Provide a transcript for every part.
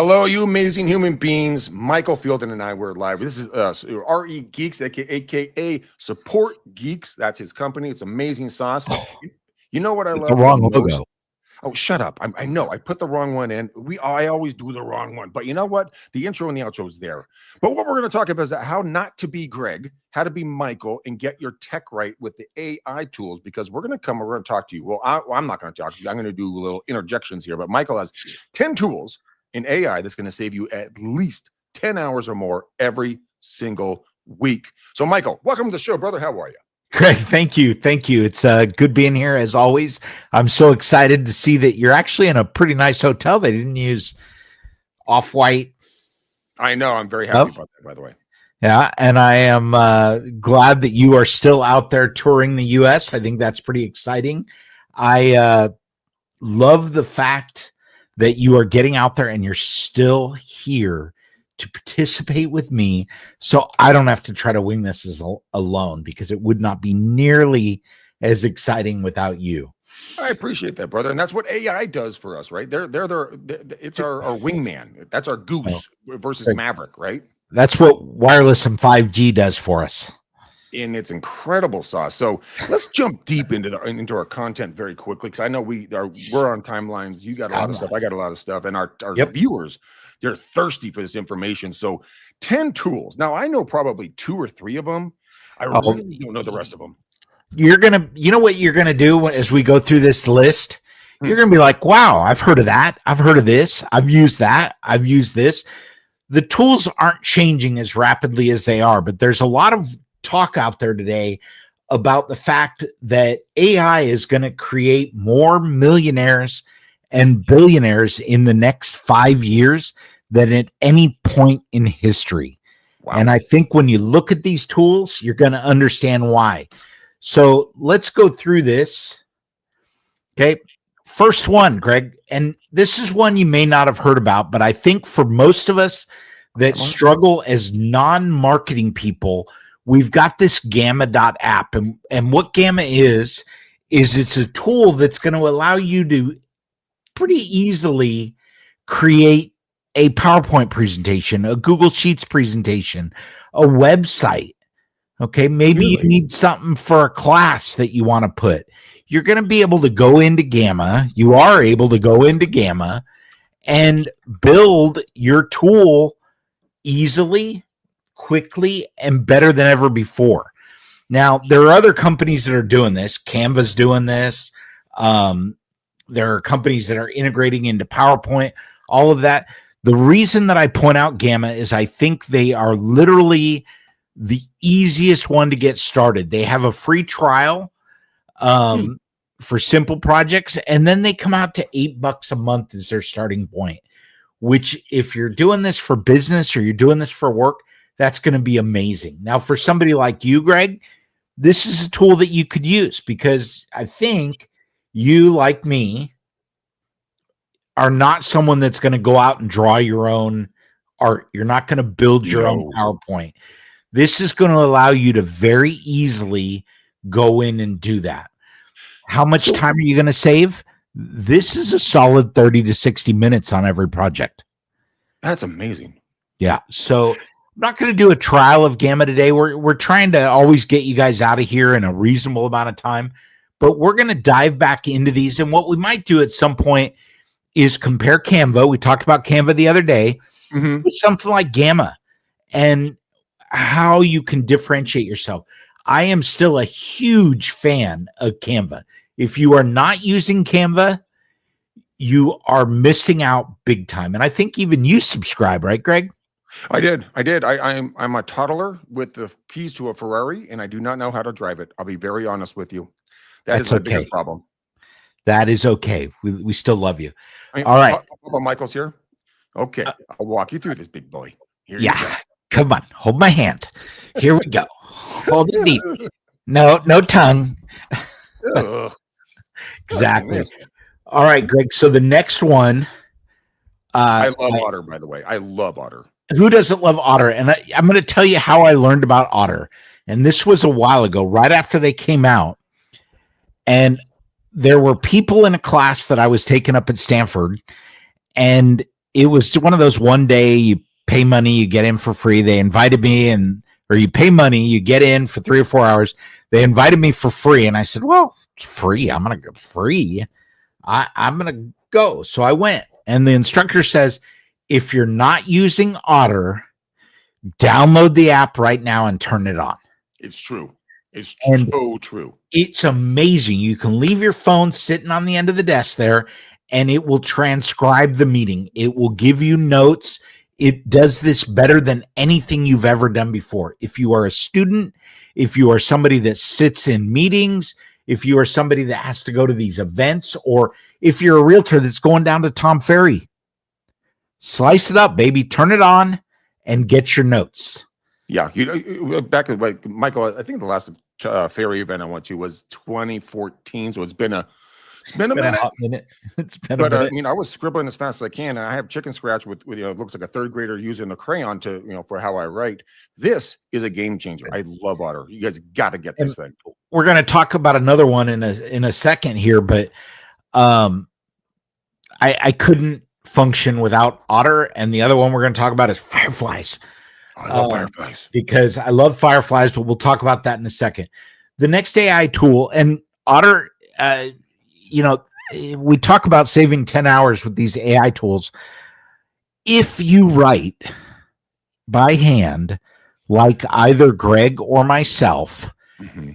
Hello, you amazing human beings. Michael Fielden and I, we're live. This is us, RE Geeks, aka Support Geeks. That's his company. It's amazing sauce. You know what I love the wrong most? logo. Oh, shut up. I know I put the wrong one in. I always do the wrong one. But you know what? The intro and the outro is there. But what we're going to talk about is how not to be Greg, how to be Michael, and get your tech right with the AI tools, because we're going to talk to you. Well, I'm not going to talk to you. I'm going to do little interjections here. But Michael has 10 tools in AI that's going to save you at least 10 hours or more every single week. So, Michael, welcome to the show, brother. How are you? Greg, thank you. Thank you. It's good being here as always. I'm so excited to see that you're actually in a pretty nice hotel. They didn't use off-white. I know. I'm very happy about that, by the way. Yeah, and I am glad that you are still out there touring the U.S. I think that's pretty exciting. I love the fact that you are getting out there and you're still here to participate with me, so I don't have to try to wing this alone, because it would not be nearly as exciting without you. I appreciate that, brother, and that's what AI does for us, right? It's our wingman. That's our goose versus Maverick, right? That's what wireless and 5G does for us. In its incredible sauce. So let's jump deep into our content very quickly, because I know we're on timelines. You got a lot of stuff. I got a lot of stuff, and our viewers, they're thirsty for this information. So 10 tools. Now I know probably 2 or 3 of them. I really don't know the rest of them. You know what you're gonna do as we go through this list? You're gonna be like, wow, I've heard of that. I've heard of this. I've used that. I've used this. The tools aren't changing as rapidly as they are, but there's a lot of talk out there today about the fact that AI is going to create more millionaires and billionaires in the next 5 years than at any point in history. Wow. And I think when you look at these tools, you're going to understand why. So let's go through this. Okay. First one, Greg, and this is one you may not have heard about, but I think for most of us that struggle as non-marketing people, we've got this Gamma.app, and what Gamma is it's a tool that's going to allow you to pretty easily create a PowerPoint presentation, a Google Sheets presentation, a website. Okay, maybe you need something for a class that you want to put. You're going to be able to go into Gamma. You are able to go into Gamma and build your tool easily, quickly, and better than ever before. Now, there are other companies that are doing this. Canva's doing this. There are companies that are integrating into PowerPoint, all of that. The reason that I point out Gamma is I think they are literally the easiest one to get started. They have a free trial for simple projects, and then they come out to $8 a month as their starting point, which if you're doing this for business or you're doing this for work, that's going to be amazing. Now, for somebody like you, Greg, this is a tool that you could use, because I think you, like me, are not someone that's going to go out and draw your own art. You're not going to build your own PowerPoint. This is going to allow you to very easily go in and do that. How much time are you going to save? This is a solid 30 to 60 minutes on every project. That's amazing. Yeah. So I'm not going to do a trial of Gamma today. We're trying to always get you guys out of here in a reasonable amount of time, but we're going to dive back into these. And what we might do at some point is compare Canva. We talked about Canva the other day with something like Gamma and how you can differentiate yourself. I am still a huge fan of Canva. If you are not using Canva, you are missing out big time. And I think even you subscribe, right, Greg? I did. I'm a toddler with the keys to a Ferrari, and I do not know how to drive it. I'll be very honest with you. That's the biggest problem. That is okay. We still love you. All right. Michael's here. Okay. I'll walk you through this, big boy. Here you go. Come on. Hold my hand. Here we go. Hold it deep. No tongue. Exactly. All right, Greg. So the next one. I love Otter, by the way. I love Otter. Who doesn't love Otter? And I'm going to tell you how I learned about Otter. And this was a while ago, right after they came out. And there were people in a class that I was taking up at Stanford, and it was one of those one day you pay money, you get in for free. They invited me or you pay money, you get in for 3 or 4 hours. They invited me for free. And I said, well, it's free. I'm going to go free. I'm going to go. So I went. And the instructor says, if you're not using Otter, download the app right now and turn it on. It's true. It's so true. It's amazing. You can leave your phone sitting on the end of the desk there, and it will transcribe the meeting. It will give you notes. It does this better than anything you've ever done before. If you are a student, if you are somebody that sits in meetings, if you are somebody that has to go to these events, or if you're a realtor that's going down to Tom Ferry, slice it up, baby. Turn it on and get your notes. Yeah, back like Michael, I think the last ferry event I went to was 2014, so it's been a minute. It's been but a minute. I mean, I was scribbling as fast as I can, and I have chicken scratch with it looks like a third grader using a crayon to for how I write. This is a game changer. I love Otter. You guys got to get this thing. We're going to talk about another one in a second here, but I couldn't function without Otter, and the other one we're going to talk about is Fireflies. I love Fireflies because I love Fireflies, but we'll talk about that in a second. The next AI tool, and Otter, we talk about saving 10 hours with these AI tools. If you write by hand, like either Greg or myself,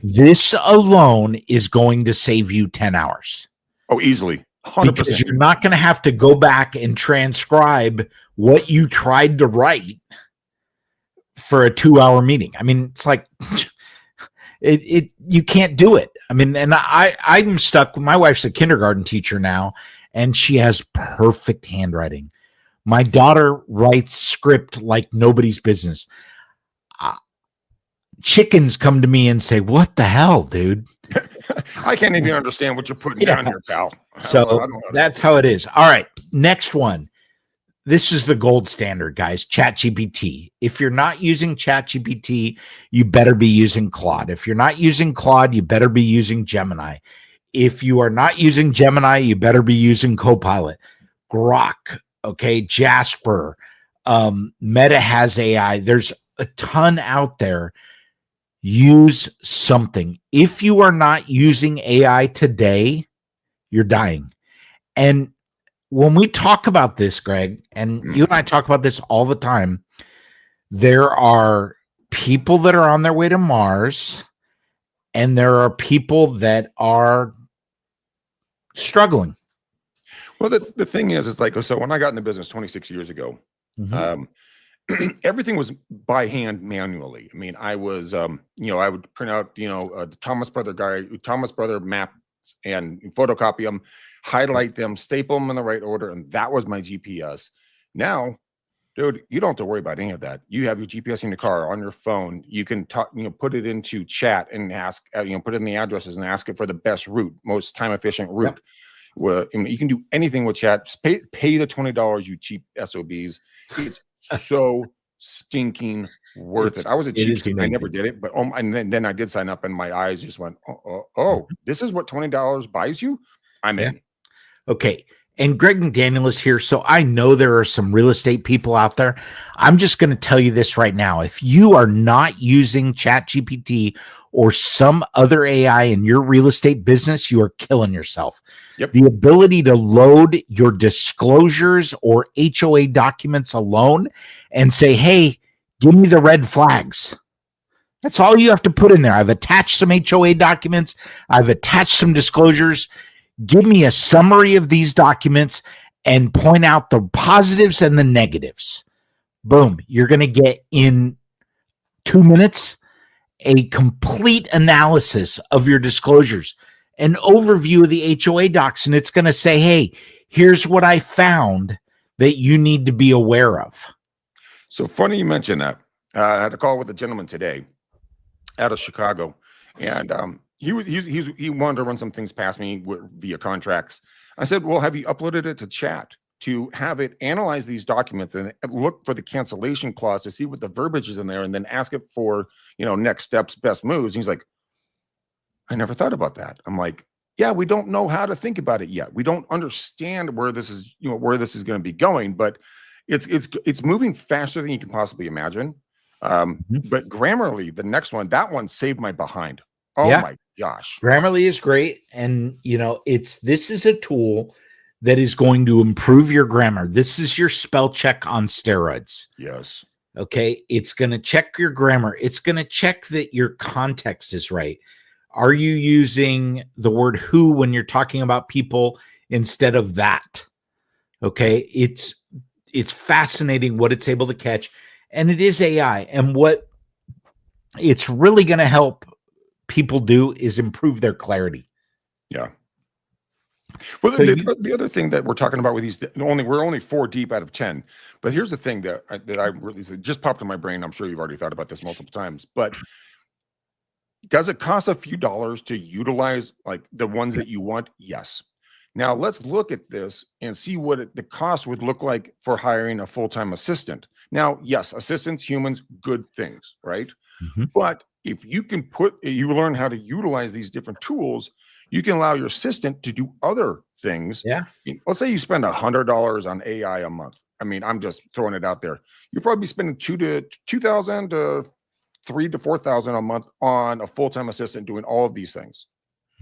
this alone is going to save you 10 hours. Oh, easily. 100%. Because you're not going to have to go back and transcribe what you tried to write for a 2-hour meeting. I mean, it's like you can't do it. I mean, and I'm stuck. My wife's a kindergarten teacher now, and she has perfect handwriting. My daughter writes script like nobody's business. Chickens come to me and say, "What the hell, dude?" I can't even understand what you're putting down here, pal. So that's how it is. All right, next one. This is the gold standard, guys. ChatGPT. If you're not using ChatGPT, you better be using Claude. If you're not using Claude, you better be using Gemini. If you are not using Gemini, you better be using Copilot. Grok, okay, Jasper, Meta has AI. There's a ton out there. Use something. If you are not using AI today, you're dying. And when we talk about this, Greg, and you and I talk about this all the time, there are people that are on their way to Mars, and there are people that are struggling. Well, the thing is like, so when I got in the business 26 years ago, everything was by hand manually. I mean, I was, I would print out, the Thomas Brother maps and photocopy them, highlight them, staple them in the right order, and that was my GPS. Now, dude, you don't have to worry about any of that. You have your GPS in your car, on your phone. You can talk, put it into chat and ask, put it in the addresses and ask it for the best route, most time efficient route. Yep. Well, you can do anything with chat. Pay the $20, you cheap SOBs. It's so stinking worth it. I was a cheapskate. I never did it, but and then I did sign up, and my eyes just went, oh, this is what $20 buys you. I'm in. Okay. And Greg McDaniel is here. So I know there are some real estate people out there. I'm just going to tell you this right now. If you are not using ChatGPT or some other AI in your real estate business, you are killing yourself. Yep. The ability to load your disclosures or HOA documents alone and say, hey, give me the red flags. That's all you have to put in there. I've attached some HOA documents. I've attached some disclosures. Give me a summary of these documents and point out the positives and the negatives. Boom. You're going to get in 2 minutes a complete analysis of your disclosures, an overview of the HOA docs, and it's going to say, hey, here's what I found that you need to be aware of. So funny you mentioned that. I had a call with a gentleman today out of Chicago, and he wanted to run some things past me via contracts. I said, well, have you uploaded it to chat to have it analyze these documents and look for the cancellation clause to see what the verbiage is in there, and then ask it for, next steps, best moves? And he's like, I never thought about that. I'm like, yeah, we don't know how to think about it yet. We don't understand where this is, where this is going to be going, but it's moving faster than you can possibly imagine. Mhm. But Grammarly, the next one, that one saved my behind. Oh Yeah. my gosh. Grammarly is great. And this is a tool that is going to improve your grammar. This is your spell check on steroids. Yes. Okay. It's going to check your grammar. It's going to check that your context is right. Are you using the word who when you're talking about people instead of that? Okay. It's fascinating what it's able to catch. And it is AI. And what it's really going to help people do is improve their clarity. Yeah. Well, the other thing that we're talking about with these, we're only 4 deep out of 10. But here's the thing that I really just popped in my brain. I'm sure you've already thought about this multiple times. But does it cost a few dollars to utilize like the ones that you want? Yes. Now let's look at this and see what the cost would look like for hiring a full-time assistant. Now, yes, assistants, humans, good things, right? Mhm. But if you learn how to utilize these different tools, you can allow your assistant to do other things. Yeah. Let's say you spend $100 on AI a month. I mean, I'm just throwing it out there. You'll probably be spending $2,000 to $3,000 to $4,000 a month on a full-time assistant doing all of these things.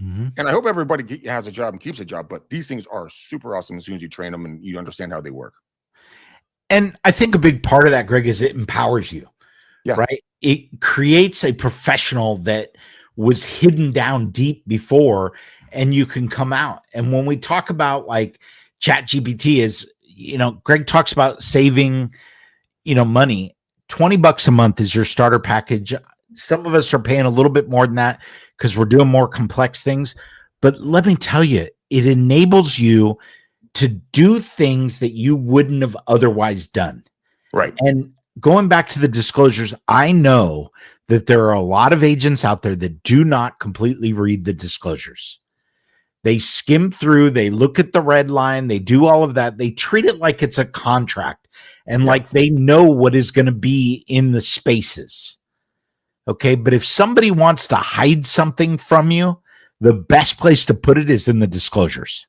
Mhm. And I hope everybody has a job and keeps a job, but these things are super awesome as soon as you train them and you understand how they work. And I think a big part of that, Greg, is it empowers you. Yeah. Right. It creates a professional that was hidden down deep before, and you can come out. And when we talk about like Chat GPT Greg talks about saving, money. $20 a month is your starter package. Some of us are paying a little bit more than that because we're doing more complex things. But let me tell you, it enables you to do things that you wouldn't have otherwise done. Right. And going back to the disclosures, I know that there are a lot of agents out there that do not completely read the disclosures. They skim through, they look at the red line, they do all of that. They treat it like it's a contract and like they know what is going to be in the spaces. Okay. But if somebody wants to hide something from you, the best place to put it is in the disclosures,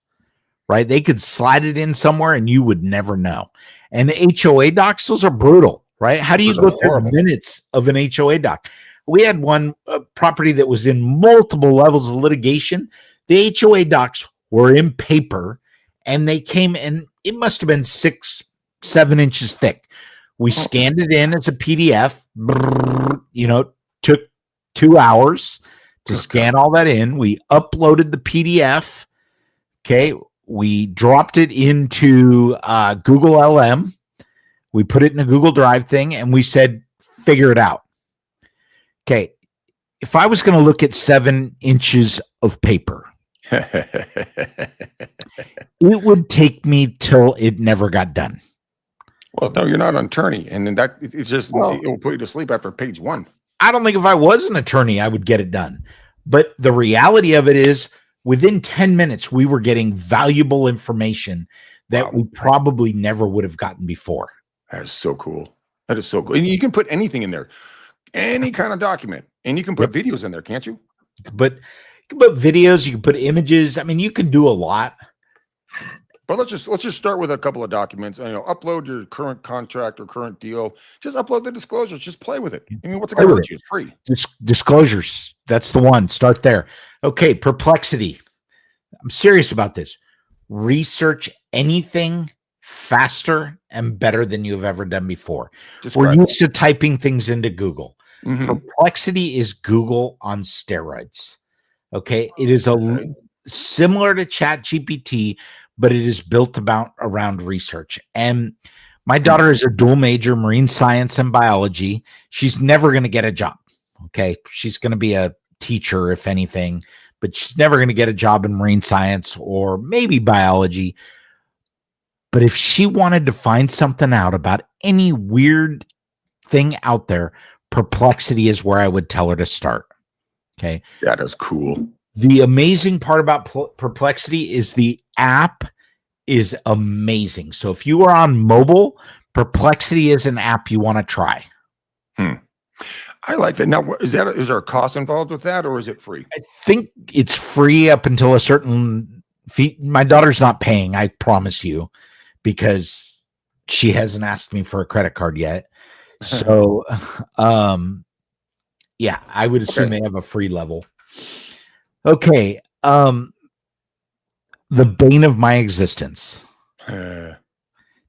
right? They could slide it in somewhere and you would never know. And the HOA docs, those are brutal, right? How do you go through minutes of an HOA doc? We had one property that was in multiple levels of litigation. The HOA docs were in paper and they came in, it must have been 6-7 inches thick. We scanned it in as a PDF, took 2 hours to scan all that in. We uploaded the PDF. Okay. We dropped it into Google LM. We put it in a Google Drive thing and we said, figure it out. Okay. If I was going to look at 7 inches of paper, it would take me till it never got done. Well, no, you're not an attorney. And then it's just, it will put you to sleep after page 1. I don't think if I was an attorney, I would get it done. But the reality of it is, within 10 minutes, we were getting valuable information that we probably never would have gotten before. That is so cool. That is so cool. And you can put anything in there, any kind of document, and you can put videos in there, can't you? But you can put videos, you can put images. I mean, you can do a lot. But let's just start with a couple of documents. Upload your current contract or current deal. Just upload the disclosures. Just play with it. I mean, what's it going to hurt you? It's free. Disclosures. That's the one. Start there. Okay, Perplexity. I'm serious about this. Research anything faster and better than you've ever done before. We're used to typing things into Google. Mm-hmm. Perplexity is Google on steroids. Okay, it is similar to Chat GPT, but it is built around research. And my daughter is a dual major, marine science and biology. She's never going to get a job. Okay, she's going to be a teacher, if anything, but she's never going to get a job in marine science or maybe biology. But if she wanted to find something out about any weird thing out there, Perplexity is where I would tell her to start. Okay. That is cool. The amazing part about Perplexity is the app is amazing. So if you are on mobile, Perplexity is an app you want to try. I like that. Now, is there a cost involved with that, or is it free? I think it's free up until a certain fee. My daughter's not paying, I promise you, because she hasn't asked me for a credit card yet. So, yeah, I would assume they have a free level. Okay. The bane of my existence,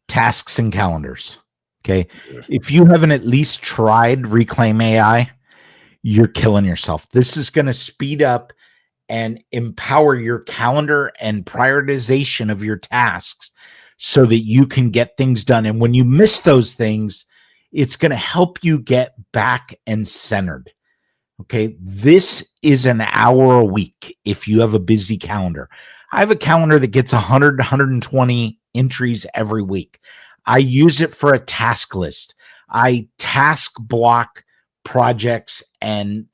tasks and calendars. Okay. If you haven't at least tried Reclaim AI, you're killing yourself. This is going to speed up and empower your calendar and prioritization of your tasks so that you can get things done. And when you miss those things, it's going to help you get back and centered. Okay. This is an hour a week if you have a busy calendar. I have a calendar that gets 100, 120 entries every week. I use it for a task list. I task block projects and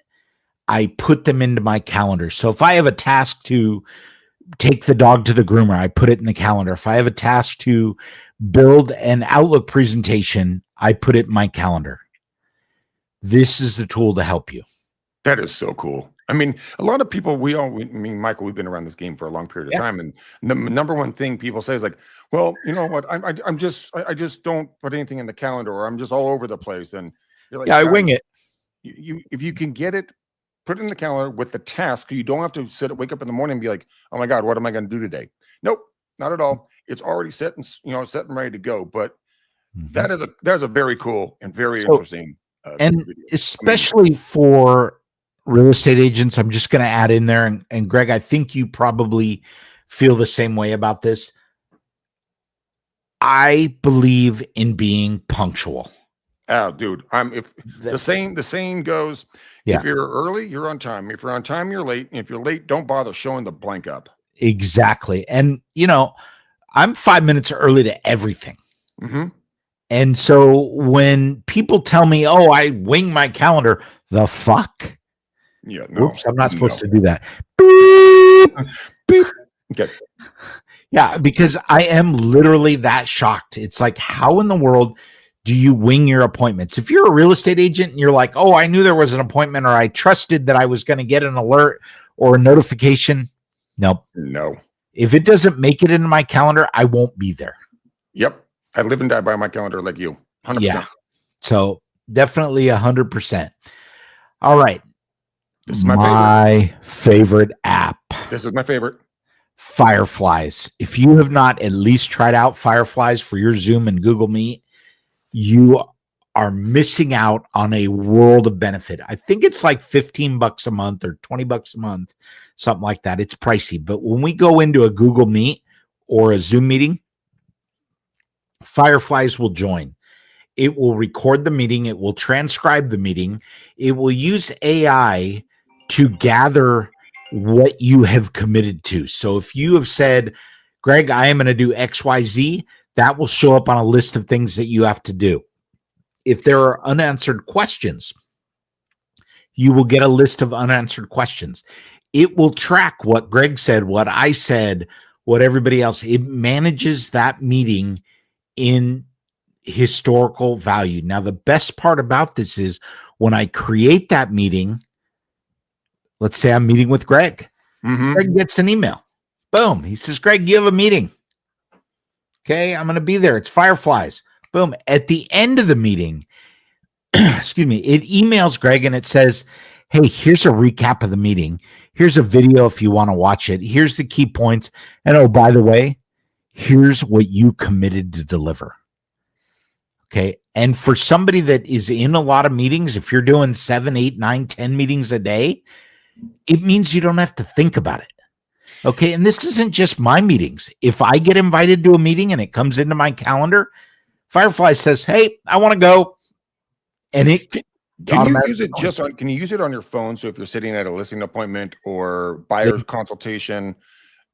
I put them into my calendar. So if I have a task to take the dog to the groomer, I put it in the calendar. If I have a task to build an Outlook presentation, I put it in my calendar. This is the tool to help you. That is so cool. I mean, a lot of people, Michael, we've been around this game for a long period of time. And the number one thing people say is like, well, you know what? I just don't put anything in the calendar, or I'm just all over the place. And you're like, I wing it. If you can get it, put it in the calendar with the task, you don't have to wake up in the morning and be like, oh my God, what am I going to do today? Nope, not at all. It's already set and, set and ready to go. But that is a very cool and very interesting. And video. Especially for real estate agents, I'm just going to add in there. And Greg, I think you probably feel the same way about this. I believe in being punctual. Oh, dude, the saying goes, if you're early, you're on time. If you're on time, you're late. And if you're late, don't bother showing the blank up. Exactly. And I'm 5 minutes early to everything. Mm-hmm. And so when people tell me, oh, I wing my calendar, the fuck? Yeah, no. Oops, I'm not supposed to do that. Beep. Beep. Okay. Yeah, because I am literally that shocked. It's like, how in the world do you wing your appointments? If you're a real estate agent and you're like, oh, I knew there was an appointment, or I trusted that I was going to get an alert or a notification. Nope. No. If it doesn't make it into my calendar, I won't be there. Yep. I live and die by my calendar like you. 100%. Yeah. So definitely 100%. All right. This is my favorite app. This is my favorite. Fireflies. If you have not at least tried out Fireflies for your Zoom and Google Meet, you are missing out on a world of benefit. I think it's like $15 a month or $20 a month, something like that. It's pricey. But when we go into a Google Meet or a Zoom meeting, Fireflies will join. It will record the meeting. It will transcribe the meeting. It will use AI to gather what you have committed to. So if you have said, Greg, I am going to do XYZ, that will show up on a list of things that you have to do. If there are unanswered questions, you will get a list of unanswered questions. It will track what Greg said, what I said, what everybody else. It manages that meeting in historical value. Now, the best part about this is when I create that meeting, let's say I'm meeting with Greg. Mm-hmm. Greg gets an email. Boom. He says, Greg, you have a meeting. Okay, I'm going to be there. It's Fireflies. Boom. At the end of the meeting, excuse me, it emails Greg and it says, hey, here's a recap of the meeting. Here's a video if you want to watch it. Here's the key points. And oh, by the way, here's what you committed to deliver. Okay. And for somebody that is in a lot of meetings, if you're doing 7, 8, 9, 10 meetings a day, it means you don't have to think about it. Okay. And this isn't just my meetings. If I get invited to a meeting and it comes into my calendar, Firefly says, hey, I want to go. And it can you use it can you use it on your phone? So if you're sitting at a listing appointment or buyer's consultation,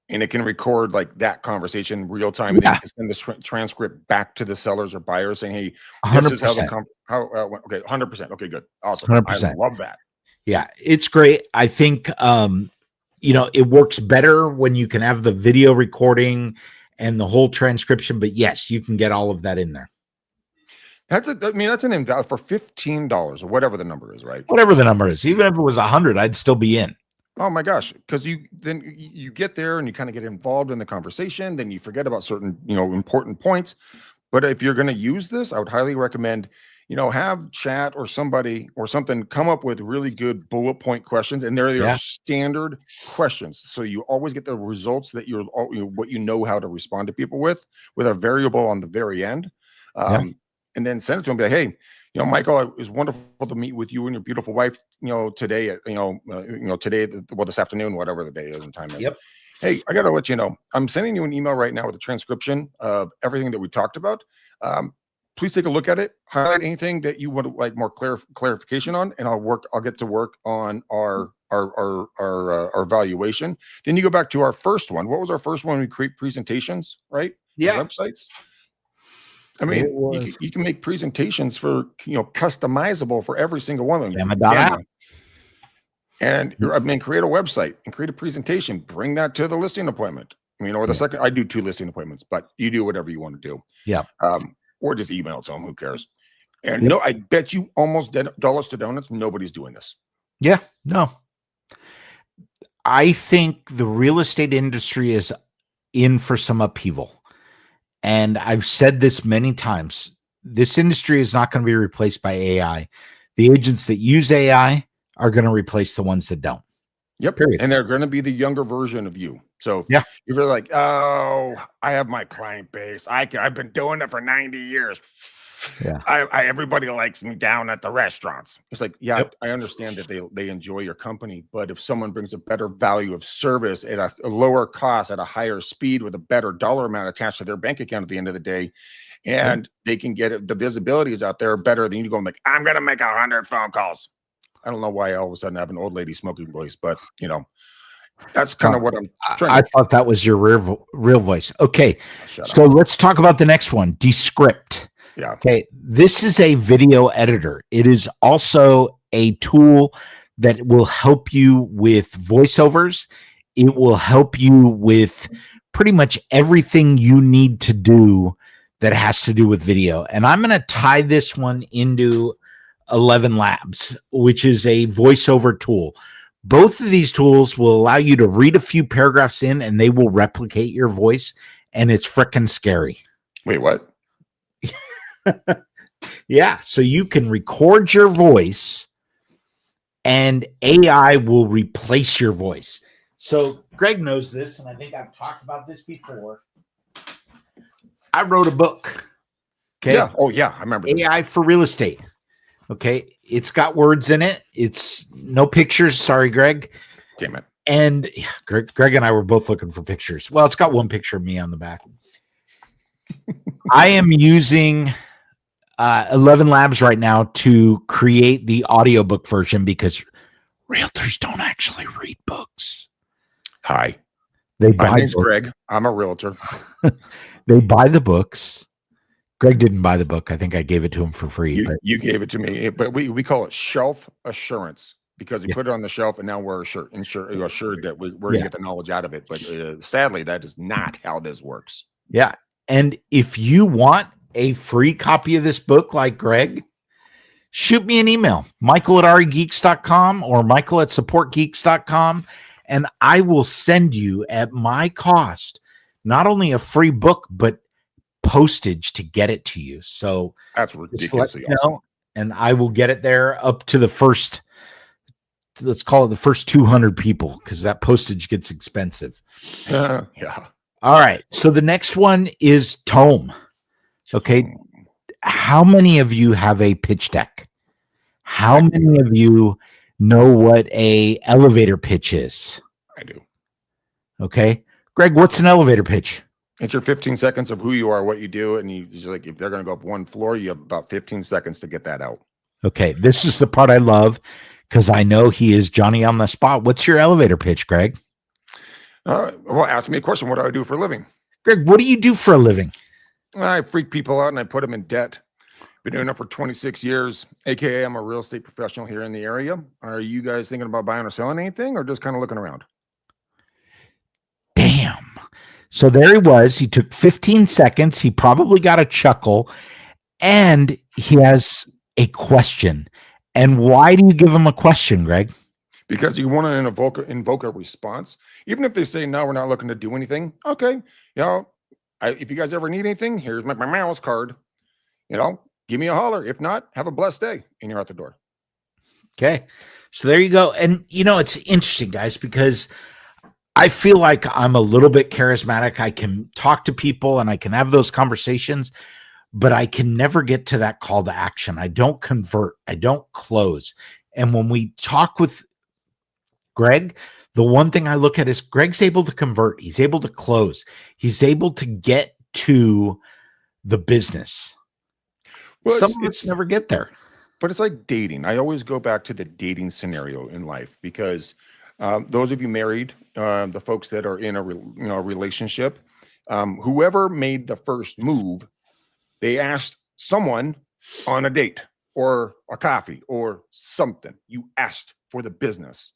and it can record like that conversation real time, and then you can send this transcript back to the sellers or buyers saying, "Hey, this 100%. Is how went." Okay, 100%. Okay, good, awesome. 100%. I love that. Yeah, it's great. I think it works better when you can have the video recording and the whole transcription. But yes, you can get all of that in there. That's an invalid for $15 or whatever the number is, right? Whatever the number is, even if it was 100, I'd still be in. Oh my gosh, because you get there and you kind of get involved in the conversation, then you forget about certain, important points. But if you're going to use this, I would highly recommend, have chat or somebody or something come up with really good bullet point questions, and they are standard questions, so you always get the results that what you know how to respond to people with a variable on the very end, and then send it to them. Be like, hey, Michael, it was wonderful to meet with you and your beautiful wife, today at, today, this afternoon, whatever the day is and time is. Yep. Hey, I got to let you know, I'm sending you an email right now with a transcription of everything that we talked about. Please take a look at it, highlight anything that you would like more clarification on, and I'll get to work on our valuation. Then you go back to our first one. What was our first one? We create presentations, right? Yeah. Websites. I mean, you can make presentations for, customizable for every single one of them. And create a website and create a presentation, bring that to the listing appointment. Or the second, I do 2 listing appointments, but you do whatever you want to do. Yeah. Or just email it to them. Who cares? And no, I bet you almost dollars to donuts, nobody's doing this. Yeah, no. I think the real estate industry is in for some upheaval. And I've said this many times. This industry is not going to be replaced by AI. The agents that use AI are going to replace the ones that don't. Yep. Period. And they're going to be the younger version of you. So if you're like, oh, I have my client base. I've been doing it for 90 years. Yeah. Everybody likes me down at the restaurants. It's like, I understand that they enjoy your company, but if someone brings a better value of service at a lower cost, at a higher speed, with a better dollar amount attached to their bank account at the end of the day, and they can get it, the visibility is out there better than you going like, I'm going to make 100 phone calls. I don't know why all of a sudden I have an old lady smoking voice, but that's kind of what I'm trying. I thought that was your real voice. Okay. So let's talk about the next one, Descript. Yeah. Okay. This is a video editor. It is also a tool that will help you with voiceovers. It will help you with pretty much everything you need to do that has to do with video. And I'm going to tie this one into 11 Labs, which is a voiceover tool. Both of these tools will allow you to read a few paragraphs in and they will replicate your voice. And it's freaking scary. Wait, what? Yeah. So you can record your voice and AI will replace your voice. So Greg knows this, and I think I've talked about this before. I wrote a book. Okay. Yeah. Oh, yeah. I remember AI for real estate. Okay. It's got words in it. It's no pictures. Sorry, Greg. Damn it. And Greg and I were both looking for pictures. Well, it's got one picture of me on the back. I am using 11 Labs right now to create the audiobook version because realtors don't actually read books. Hi. My name's Greg. I'm a realtor. They buy the books. Greg didn't buy the book. I think I gave it to him for free. You gave it to me, but we call it shelf assurance because we put it on the shelf and now we're assured that we're going to get the knowledge out of it. But sadly, that is not how this works. Yeah. And if you want a free copy of this book like Greg, shoot me an email, michael@regeeks.com or michael@supportgeeks.com, and I will send you at my cost not only a free book, but postage to get it to you. So that's ridiculously awesome. And I will get it there up to the first, let's call it the first 200 people, because that postage gets expensive. Yeah. All right. So the next one is Tome. Okay. How many of you have a pitch deck? How many of you know what a elevator pitch is? I do. Okay. Greg, what's an elevator pitch? It's your 15 seconds of who you are, what you do. And you just like, if they're going to go up one floor, you have about 15 seconds to get that out. Okay. This is the part I love because I know he is Johnny on the spot. What's your elevator pitch, Greg? Well, ask me a question. What do I do for a living? Greg, what do you do for a living? I freak people out and I put them in debt. Been doing it for 26 years, AKA I'm a real estate professional here in the area. Are you guys thinking about buying or selling anything or just kind of looking around? Damn. So there he was. He took 15 seconds. He probably got a chuckle. and he has a question. And why do you give him a question, Greg? Because you want to invoke a response. Even if they say, no, we're not looking to do anything. Okay. You know, if you guys ever need anything, here's my mouse card. You know, give me a holler. If not, have a blessed day. And you're out the door. Okay. So there you go. And, you know, it's interesting, guys, because I feel like I'm a little bit charismatic. I can talk to people and I can have those conversations, but I can never get to that call to action. I don't convert. I don't close. And when we talk with Greg, the one thing I look at is Greg's able to convert. He's able to close. He's able to get to the business. Well, Some of us never get there. But it's like dating. I always go back to the dating scenario in life because those of you married, the folks that are in a relationship, whoever made the first move, they asked someone on a date or a coffee or something. You asked for the business.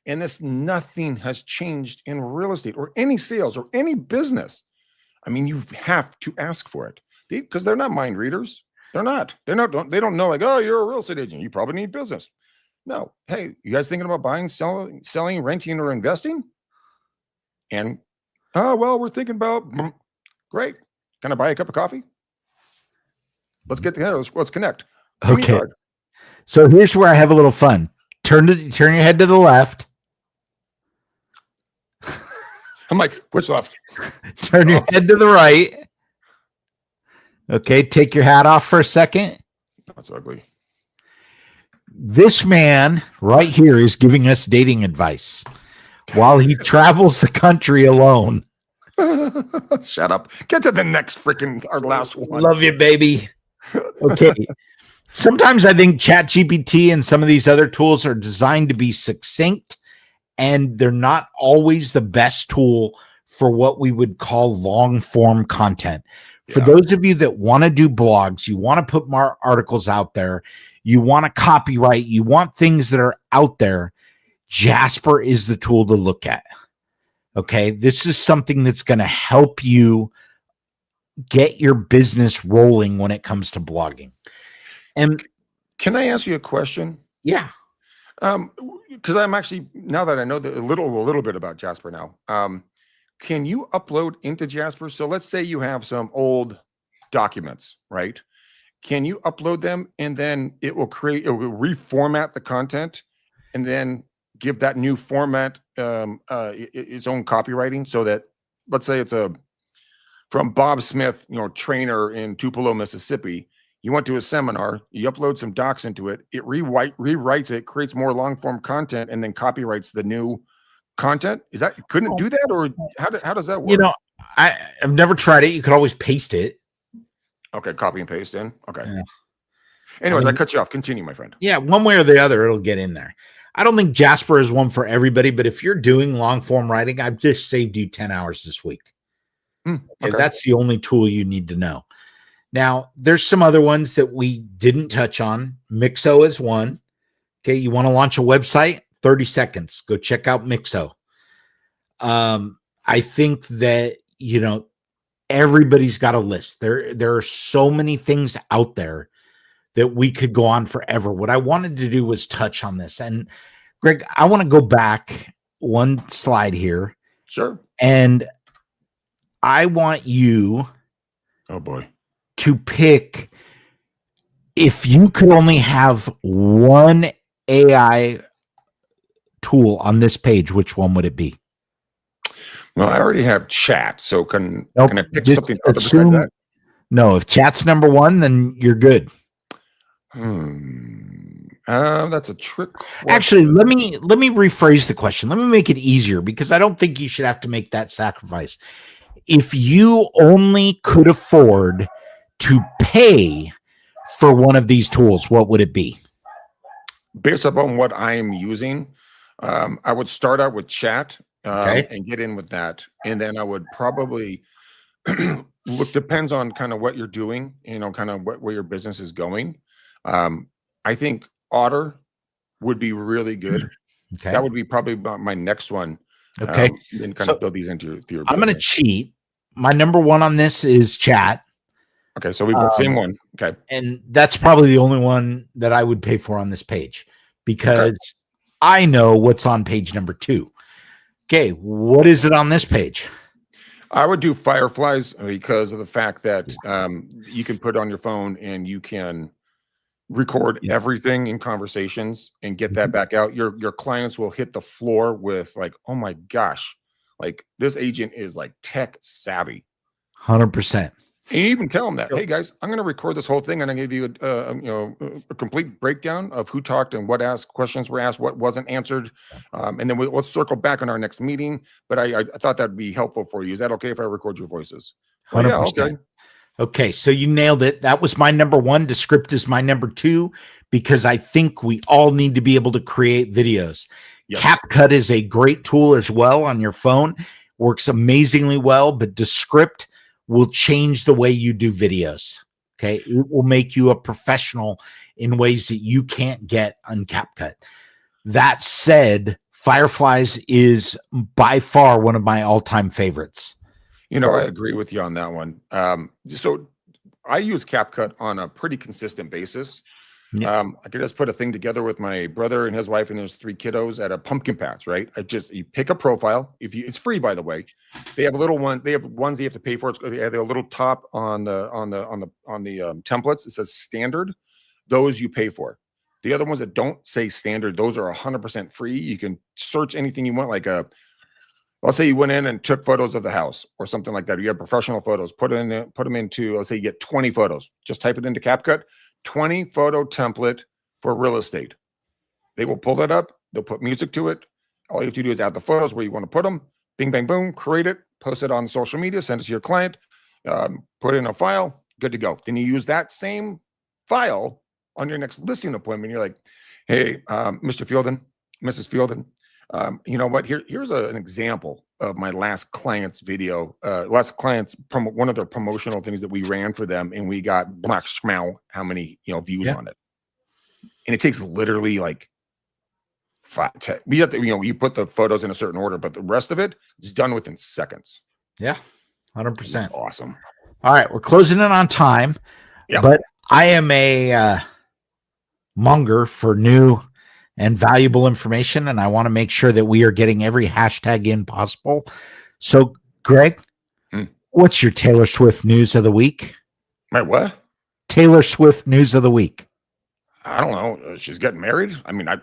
And nothing has changed in real estate or any sales or any business. I mean, you have to ask for it because they're not mind readers. They don't know like, oh, you're a real estate agent. You probably need business. No. Hey, you guys thinking about buying, selling, renting, or investing? And, oh, well, we're thinking about, great. Can I buy a cup of coffee? Let's get together. Let's connect. Okay. So here's where I have a little fun. Turn your head to the left. I'm like, which left? Turn your head to the right. Okay, take your hat off for a second. That's ugly. This man right here is giving us dating advice while he travels the country alone. Shut up. Get to the next our last one. Love you, baby. Okay. Sometimes I think ChatGPT and some of these other tools are designed to be succinct, and they're not always the best tool for what we would call long form content. For those of you that want to do blogs, you want to put more articles out there, you want to copyright, you want things that are out there, Jasper is the tool to look at. Okay. This is something that's going to help you get your business rolling when it comes to blogging. And can I ask you a question? Yeah. Because I'm actually, now that I know a little bit about Jasper now, can you upload into Jasper? So let's say you have some old documents, right? Can you upload them and then it will reformat the content and then give that new format its own copywriting so that, let's say it's from Bob Smith, trainer in Tupelo, Mississippi. You went to a seminar, you upload some docs into it, it rewrites it, creates more long form content, and then copyrights the new content. Couldn't it do that, or how does that work? I've never tried it. You could always paste it. Okay, copy and paste in. Okay. Yeah. Anyways, I cut you off. Continue, my friend. Yeah, one way or the other, it'll get in there. I don't think Jasper is one for everybody, but if you're doing long form writing, I've just saved you 10 hours this week. Okay. That's the only tool you need to know. Now, there's some other ones that we didn't touch on. Mixo is one. Okay, you want to launch a website? 30 seconds. Go check out Mixo. I think that, everybody's got a list. There are so many things out there that we could go on forever. What I wanted to do was touch on this. And Greg, I want to go back one slide here. Sure. And I want you to pick, if you could only have one AI tool on this page, which one would it be? Well, I already have chat, so can I pick something other besides that? No, if chat's number one, then you're good. That's a trick question. Actually, let me rephrase the question. Let me make it easier, because I don't think you should have to make that sacrifice. If you only could afford to pay for one of these tools, what would it be? Based upon what I am using, I would start out with chat and get in with that. And then I would probably depends on kind of what you're doing, kind of where your business is going. I think Otter would be really good. Okay. That would be probably my next one. Okay. Then kind of build these into your I'm going to cheat. My number one on this is chat. Okay, so we put same one. Okay. And that's probably the only one that I would pay for on this page because I know what's on page number 2. Okay, what is it on this page? I would do Fireflies because of the fact that you can put it on your phone and you can record everything in conversations and get that back out. Your clients will hit the floor with like, oh my gosh, like this agent is like tech savvy. 100%. And you even tell them that, hey guys, I'm going to record this whole thing and I'm going to give you a complete breakdown of who talked and what questions were asked, what wasn't answered, and then let's circle back on our next meeting. But I thought that'd be helpful for you. Is that okay if I record your voices? Well, 100%. yeah, okay. Okay, so you nailed it. That was my number 1. Descript is my number 2 because I think we all need to be able to create videos. Yes. CapCut is a great tool as well on your phone. Works amazingly well, but Descript will change the way you do videos. Okay, it will make you a professional in ways that you can't get on CapCut. That said, Fireflies is by far one of my all-time favorites. You know, I agree with you on that one. So I use CapCut on a pretty consistent basis. I could just put a thing together with my brother and his wife and his 3 kiddos at a pumpkin patch, right? You pick a profile. It's free, by the way. They have a little one. They have ones you have to pay for. They have a little top on the templates. It says standard. Those you pay for. The other ones that don't say standard, those are 100% free. You can search anything you want, like let's say you went in and took photos of the house or something like that. You have professional photos, put them into, let's say you get 20 photos. Just type it into CapCut, 20 photo template for real estate. They will pull that up. They'll put music to it. All you have to do is add the photos where you want to put them. Bing, bang, boom, create it, post it on social media, send it to your client, put it in a file, good to go. Then you use that same file on your next listing appointment. You're like, hey, Mr. Fielden, Mrs. Fielden, you know what? Here's an example of my last client's video. One of their promotional things that we ran for them, and we got black schmow how many views on it. And it takes literally like 5, 10. We have to, you put the photos in a certain order, but the rest of it is done within seconds. Yeah, 100%. Awesome. All right, we're closing in on time. Yeah, but I am a monger for new and valuable information, and I want to make sure that we are getting every hashtag in possible. So, Greg, what's your Taylor Swift news of the week? My what? Taylor Swift news of the week. I don't know. She's getting married. I mean, I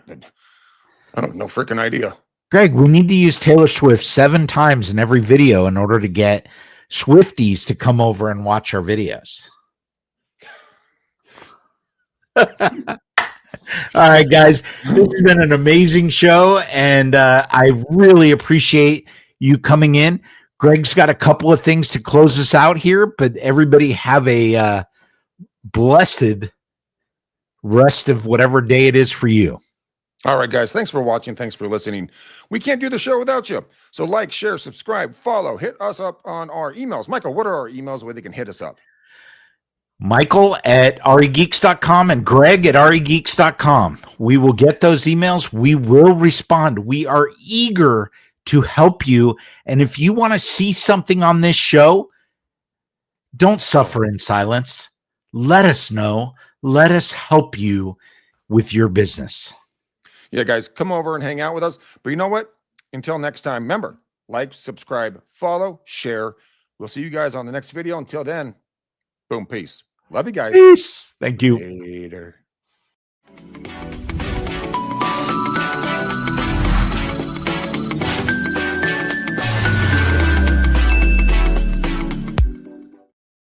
don't know, freaking idea. Greg, we need to use Taylor Swift 7 times in every video in order to get Swifties to come over and watch our videos. All right, guys, this has been an amazing show, and I really appreciate you coming in. Greg's got a couple of things to close us out here, but everybody have a blessed rest of whatever day it is for you. All right, guys, thanks for watching. Thanks for listening. We can't do the show without you. So like, share, subscribe, follow, hit us up on our emails. Michael, what are our emails where they can hit us up? Michael at regeeks.com and Greg at regeeks.com. We will get those emails. We will respond. We are eager to help you. And if you want to see something on this show, don't suffer in silence. Let us know. Let us help you with your business. Yeah, guys, come over and hang out with us. But you know what? Until next time, remember, like, subscribe, follow, share. We'll see you guys on the next video. Until then, boom, peace. Love you guys. Peace. Thank you. Later.